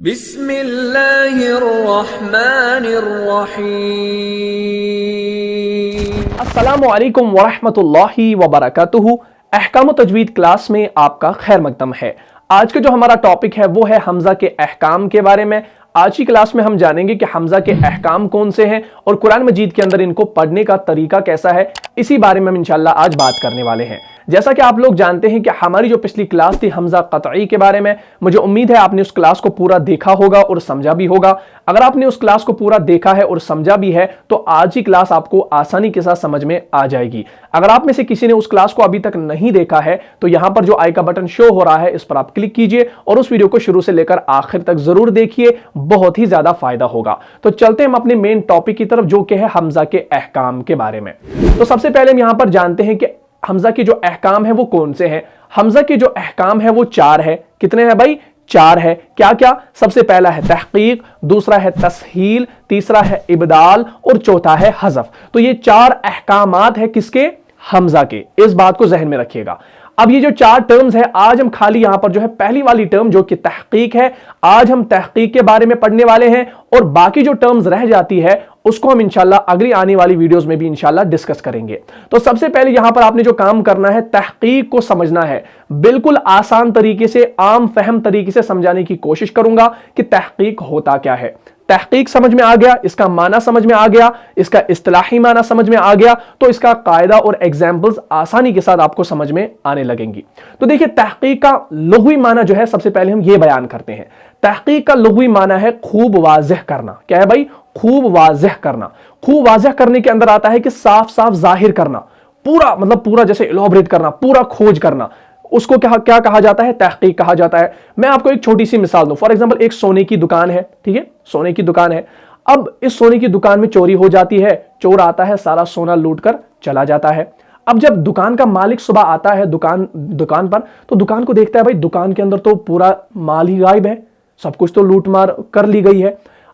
بسم اللہ الرحمن الرحیم۔ السلام علیکم ورحمۃ اللہ وبرکاتہ۔ احکام و تجوید کلاس میں آپ کا خیر مقدم ہے۔ آج کا جو ہمارا ٹاپک ہے وہ ہے حمزہ کے احکام کے بارے میں۔ آج کی کلاس میں ہم جانیں گے کہ حمزہ کے احکام کون سے ہیں اور قرآن مجید کے اندر ان کو پڑھنے کا طریقہ کیسا ہے، اسی بارے میں ہم انشاءاللہ آج بات کرنے والے ہیں۔ جیسا کہ آپ لوگ جانتے ہیں کہ ہماری جو پچھلی کلاس تھی حمزہ قطعی کے بارے میں، مجھے امید ہے آپ نے اس کلاس کو پورا دیکھا ہوگا اور سمجھا بھی ہوگا۔ اگر آپ نے اس کلاس کو پورا دیکھا ہے اور سمجھا بھی ہے تو آج کی کلاس آپ کو آسانی کے ساتھ سمجھ میں آ جائے گی۔ اگر آپ میں سے کسی نے اس کلاس کو ابھی تک نہیں دیکھا ہے تو یہاں پر جو آئی کا بٹن شو ہو رہا ہے اس پر آپ کلک کیجئے اور اس ویڈیو کو شروع سے لے کر آخر تک ضرور دیکھیے، بہت ہی زیادہ فائدہ ہوگا۔ تو چلتے ہیں ہم اپنے مین ٹاپک کی طرف جو کہ ہے حمزہ کے احکام کے بارے میں۔ تو سب سے پہلے ہم یہاں پر جانتے ہیں کہ حمزہ کے جو احکام ہیں وہ کون سے ہیں۔ حمزہ کے جو احکام ہیں وہ 4 ہے۔ کتنے ہیں بھائی؟ 4 ہے۔ کیا کیا؟ سب سے پہلا ہے تحقیق، دوسرا ہے تسہیل، تیسرا ہے ابدال اور چوتھا ہے حذف۔ تو یہ 4 احکامات ہیں کس کے؟ حمزہ کے۔ اس بات کو ذہن میں رکھیے گا۔ اب یہ جو 4 ٹرمز ہے، آج ہم خالی یہاں پر جو ہے پہلی والی ٹرم جو کہ تحقیق ہے، آج ہم تحقیق کے بارے میں پڑھنے والے ہیں اور باقی جو ٹرمز رہ جاتی ہے اس کو ہم انشاءاللہ اگلی آنے والی ویڈیوز میں بھی انشاءاللہ ڈسکس کریں گے۔ تو سب سے پہلے یہاں پر آپ نے جو کام کرنا ہے تحقیق کو سمجھنا ہے۔ بالکل آسان طریقے سے، عام فہم طریقے سے سمجھانے کی کوشش کروں گا کہ تحقیق ہوتا کیا ہے۔ تحقیق سمجھ میں آ گیا، اس کا معنی سمجھ میں آ گیا، اس کا اصطلاحی معنی سمجھ میں آ گیا تو اس کا قاعدہ اور ایگزامپلز آسانی کے ساتھ آپ کو سمجھ میں آنے لگیں گی۔ تو دیکھیں تحقیق کا لغوی معنی جو ہے سب سے پہلے ہم یہ بیان کرتے ہیں۔ تحقیق کا لغوی معنی ہے خوب واضح کرنا۔ کیا ہے بھائی؟ خوب واضح کرنا۔ خوب واضح کرنے کے اندر آتا ہے کہ صاف صاف ظاہر کرنا، پورا جیسے ایلابریٹ کرنا، پورا کھوج کرنا، اس کو کیا کہا جاتا ہے؟ تحقیق کہا جاتا ہے۔ میں آپ کو ایک چھوٹی سی مثال دوں۔ فار ایگزامپل ایک سونے کی دکان ہے، ٹھیک ہے؟ سونے کی دکان ہے۔ اب اس سونے کی دکان میں چوری ہو جاتی ہے، چور آتا ہے، سارا سونا لوٹ کر چلا جاتا ہے۔ اب جب دکان کا مالک صبح آتا ہے دکان پر تو دکان کو دیکھتا ہے بھائی دکان کے اندر تو پورا مال ہی غائب ہے، سب کچھ تو لوٹ مار کر لی گئی ہے۔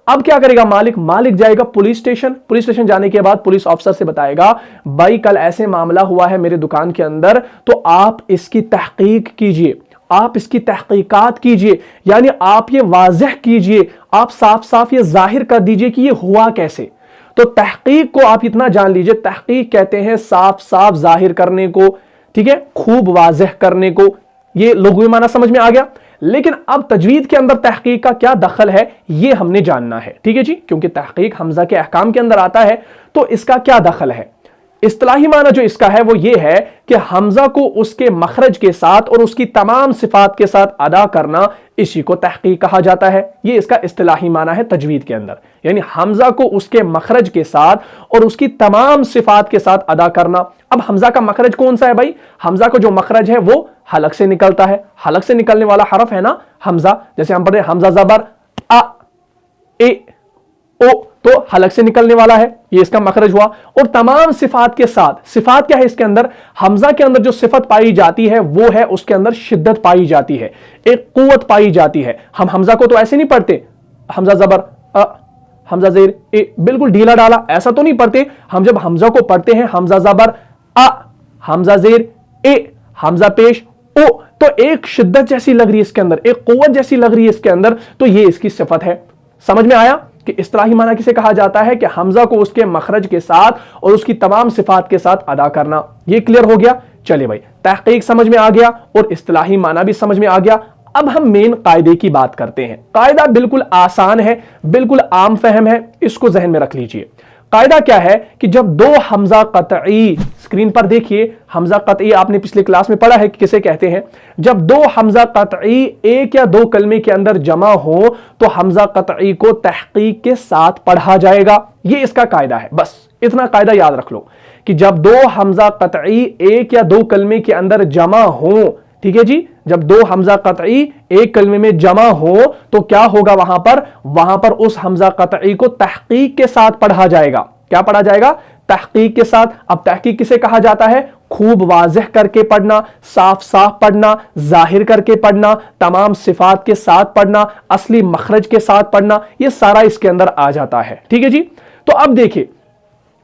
اب کیا کرے گا مالک جائے گا پولیس اسٹیشن جانے کے بعد پولیس آفیسر سے بتائے گا بھائی کل ایسے معاملہ ہوا ہے میرے دکان کے اندر، تو آپ اس کی تحقیق کیجئے، آپ اس کی تحقیقات کیجئے، یعنی آپ یہ واضح کیجئے، آپ صاف صاف یہ ظاہر کر دیجئے کہ یہ ہوا کیسے۔ تو تحقیق کو آپ اتنا جان لیجئے، تحقیق کہتے ہیں صاف صاف ظاہر کرنے کو، ٹھیک ہے، خوب واضح کرنے کو۔ یہ لغوی معنی سمجھ میں آ گیا۔ لیکن اب تجوید کے اندر تحقیق کا کیا دخل ہے یہ ہم نے جاننا ہے، ٹھیک ہے جی، کیونکہ تحقیق حمزہ کے احکام کے اندر آتا ہے تو اس کا کیا دخل ہے۔ اصطلاحی معنی جو اس کا ہے وہ یہ ہے کہ حمزہ کو اس کے مخرج کے ساتھ اور اس کی تمام صفات کے ساتھ ادا کرنا، اسی کو تحقیق کہا جاتا ہے۔ یہ اس کا اصطلاحی معنی ہے تجوید کے اندر، یعنی حمزہ کو اس کے مخرج کے ساتھ اور اس کی تمام صفات کے ساتھ ادا کرنا۔ اب حمزہ کا مخرج کون سا ہے بھائی؟ حمزہ کا جو مخرج ہے وہ حلق سے نکلتا ہے۔ حلق سے نکلنے والا حرف ہے نا حمزہ، جیسے ہم پڑھ رہے ہیں حمزہ زبر ا اے او، تو حلق سے نکلنے والا ہے، یہ اس کا مخرج ہوا۔ اور تمام صفات کے ساتھ، صفات کیا ہے اس کے اندر؟ حمزہ کے اندر جو صفت پائی جاتی ہے وہ ہے اس کے اندر شدت پائی جاتی ہے، ایک قوت پائی جاتی ہے۔ ہم حمزہ کو تو ایسے نہیں پڑھتے حمزہ زبر ا حمزہ زیر اے بالکل ڈھیلا ڈالا، ایسا تو نہیں پڑھتے۔ ہم جب حمزہ کو پڑھتے ہیں حمزہ زبر ا حمزہ زیر اے حمزہ پیش او، تو ایک شدت جیسی لگ رہی ہے اس کے اندر، ایک قوت جیسی لگ رہی ہے اس کے اندر، تو یہ اس کی صفت ہے۔ سمجھ میں آیا کہ اصطلاحی معنی کسے کہا جاتا ہے؟ کہ حمزہ کو اس کے مخرج کے ساتھ اور اس کی تمام صفات کے ساتھ ادا کرنا۔ یہ کلیئر ہو گیا؟ چلے بھائی تحقیق سمجھ میں آ گیا اور اصطلاحی معنی بھی سمجھ میں آ گیا۔ اب ہم مین قاعدے کی بات کرتے ہیں۔ قاعدہ بالکل آسان ہے، بالکل عام فہم ہے، اس کو ذہن میں رکھ لیجئے۔ قاعدہ کیا ہے کہ جب 2 حمزہ قطعی، اسکرین پر دیکھیے حمزہ قطعی آپ نے پچھلے کلاس میں پڑھا ہے کہ کسے کہتے ہیں۔ جب 2 حمزہ قطعی ایک یا 2 کلمے کے اندر جمع ہو تو حمزہ قطعی کو تحقیق کے ساتھ پڑھا جائے گا، یہ اس کا قاعدہ ہے۔ بس اتنا قاعدہ یاد رکھ لو کہ جب 2 حمزہ قطعی ایک یا 2 کلمے کے اندر جمع ہوں، ٹھیک ہے جی، جب 2 حمزہ قطعی ایک کلمے میں جمع ہو تو کیا ہوگا؟ وہاں پر اس حمزہ قطعی کو تحقیق کے ساتھ پڑھا جائے گا۔ کیا پڑھا جائے گا؟ تحقیق کے ساتھ۔ اب تحقیق کسے کہا جاتا ہے؟ خوب واضح کر کے پڑھنا، صاف صاف پڑھنا، ظاہر کر کے پڑھنا، تمام صفات کے ساتھ پڑھنا، اصلی مخرج کے ساتھ پڑھنا، یہ سارا اس کے اندر آ جاتا ہے، ٹھیک ہے جی۔ تو اب دیکھیں